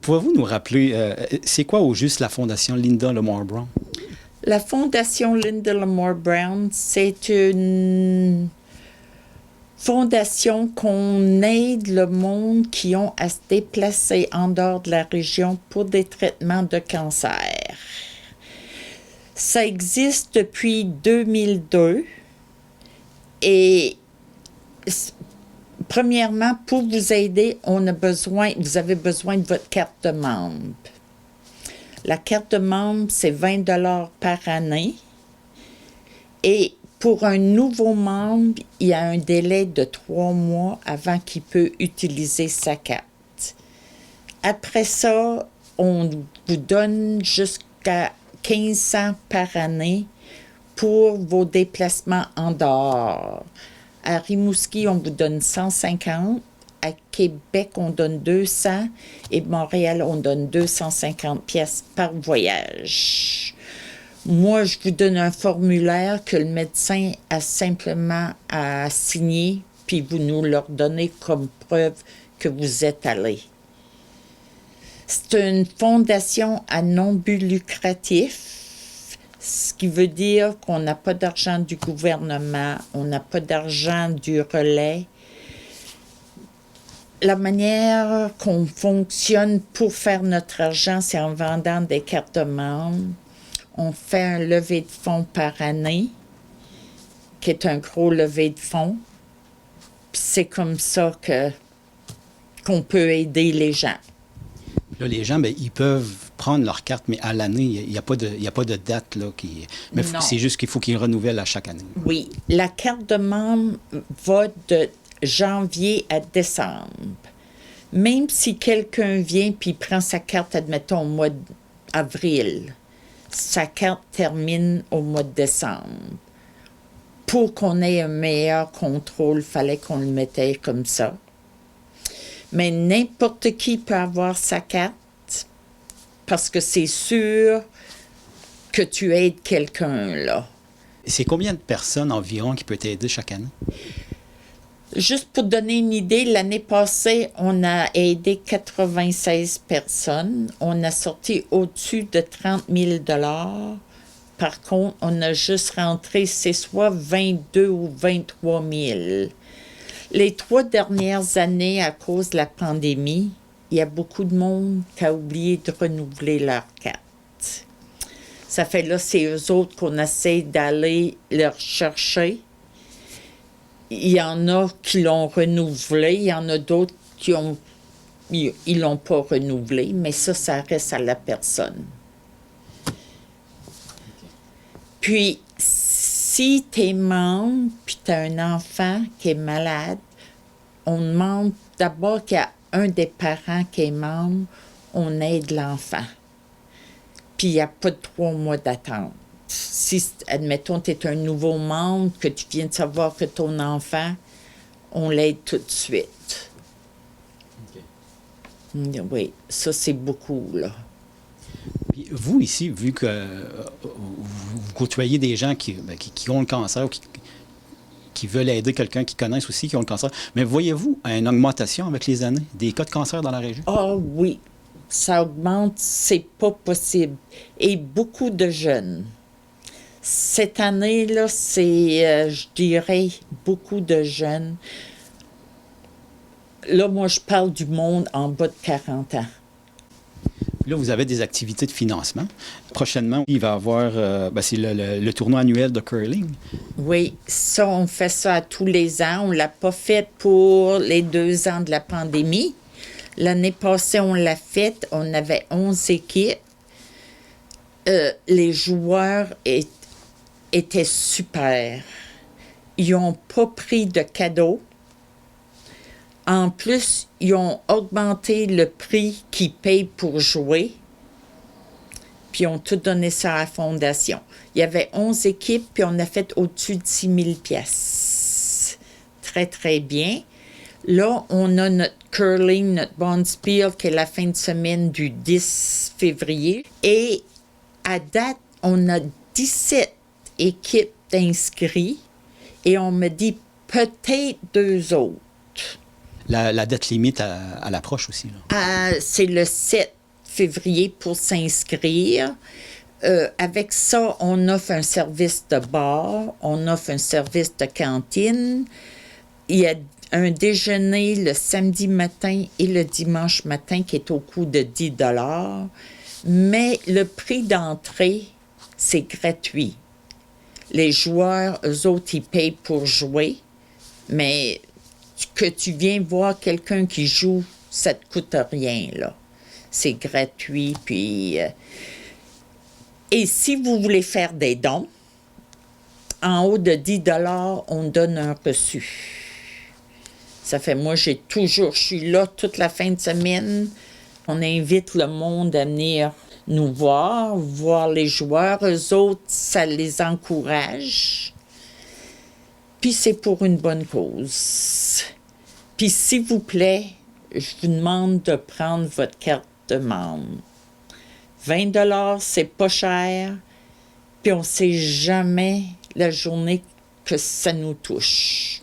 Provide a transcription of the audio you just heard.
Pouvez-vous nous rappeler, c'est quoi au juste la Fondation Linda Lamar Brown? La Fondation Linda Lamar Brown, c'est une fondation qu'on aide le monde qui ont à se déplacer en dehors de la région pour des traitements de cancer. Ça existe depuis 2002 et premièrement, pour vous aider, vous avez besoin de votre carte de membre. La carte de membre, c'est 20 $ par année. Et pour un nouveau membre, il y a un délai de 3 mois avant qu'il peut utiliser sa carte. Après ça, on vous donne jusqu'à 1500 par année pour vos déplacements en dehors. À Rimouski, on vous donne 150. À Québec, on donne 200. Et Montréal, on donne 250 pièces par voyage. Moi, je vous donne un formulaire que le médecin a simplement à signer, puis vous nous le donnez comme preuve que vous êtes allé. C'est une fondation à non but lucratif, ce qui veut dire qu'on n'a pas d'argent du gouvernement, on n'a pas d'argent du relais. La manière qu'on fonctionne pour faire notre argent, c'est en vendant des cartes de membres. On fait un levée de fonds par année, qui est un gros levée de fonds. Puis c'est comme ça qu'on peut aider les gens. Là, les gens, bien, ils peuvent prendre leur carte, mais à l'année, il n'y a pas de date. Là, mais c'est juste qu'il faut qu'ils renouvellent à chaque année. Oui. La carte de membre va de janvier à décembre. Même si quelqu'un vient puis prend sa carte, admettons, au mois d'avril, sa carte termine au mois de décembre. Pour qu'on ait un meilleur contrôle, il fallait qu'on le mettait comme ça. Mais n'importe qui peut avoir sa carte parce que c'est sûr que tu aides quelqu'un, là. C'est combien de personnes environ qui peuvent t'aider chaque année? Juste pour donner une idée, l'année passée, on a aidé 96 personnes. On a sorti au-dessus de 30 000 $. Par contre, on a juste rentré, c'est soit 22 ou 23 000. Les 3 dernières années, à cause de la pandémie, il y a beaucoup de monde qui a oublié de renouveler leur carte. Ça fait là, c'est eux autres qu'on essaie d'aller leur chercher. Il y en a qui l'ont renouvelé, il y en a d'autres qui ils l'ont pas renouvelé, mais ça reste à la personne. Puis, si tu es membre, puis tu as un enfant qui est malade, on demande d'abord qu'il y a un des parents qui est membre, on aide l'enfant. Puis, il n'y a pas de 3 mois d'attente. Si, admettons, tu es un nouveau membre, que tu viens de savoir que ton enfant, on l'aide tout de suite. Okay. Oui, ça, c'est beaucoup, là. Puis vous, ici, vu que vous côtoyez des gens qui ont le cancer ou qui veulent aider quelqu'un qui connaissent aussi qui ont le cancer, mais voyez-vous une augmentation avec les années des cas de cancer dans la région? Ah oui, ça augmente, c'est pas possible. Et beaucoup de jeunes. Cette année-là, c'est, je dirais, beaucoup de jeunes. Là, moi, je parle du monde en bas de 40 ans. Là, vous avez des activités de financement. Prochainement, il va y avoir c'est le tournoi annuel de curling. Oui, ça, on fait ça à tous les ans. On ne l'a pas fait pour les 2 ans de la pandémie. L'année passée, on l'a fait. On avait 11 équipes. Les joueurs étaient super. Ils n'ont pas pris de cadeaux. En plus, ils ont augmenté le prix qu'ils payent pour jouer, puis ils ont tout donné ça à la fondation. Il y avait 11 équipes, puis on a fait au-dessus de 6 000 pièces. Très, très bien. Là, on a notre curling, notre bonspiel, qui est la fin de semaine du 10 février. Et à date, on a 17 équipes d'inscrits, et on me dit peut-être 2 autres. La date limite à l'approche aussi. C'est le 7 février pour s'inscrire. Avec ça, on offre un service de bar, on offre un service de cantine. Il y a un déjeuner le samedi matin et le dimanche matin qui est au coût de 10 $. Mais le prix d'entrée, c'est gratuit. Les joueurs, eux autres, ils payent pour jouer, mais que tu viens voir quelqu'un qui joue, ça te coûte rien, là. C'est gratuit, puis... Et si vous voulez faire des dons, en haut de 10 $, on donne un reçu. Ça fait, moi, je suis là toute la fin de semaine. On invite le monde à venir nous voir les joueurs. Eux autres, ça les encourage. Puis c'est pour une bonne cause. Puis s'il vous plaît, je vous demande de prendre votre carte de membre. 20 $, c'est pas cher. Puis on ne sait jamais la journée que ça nous touche.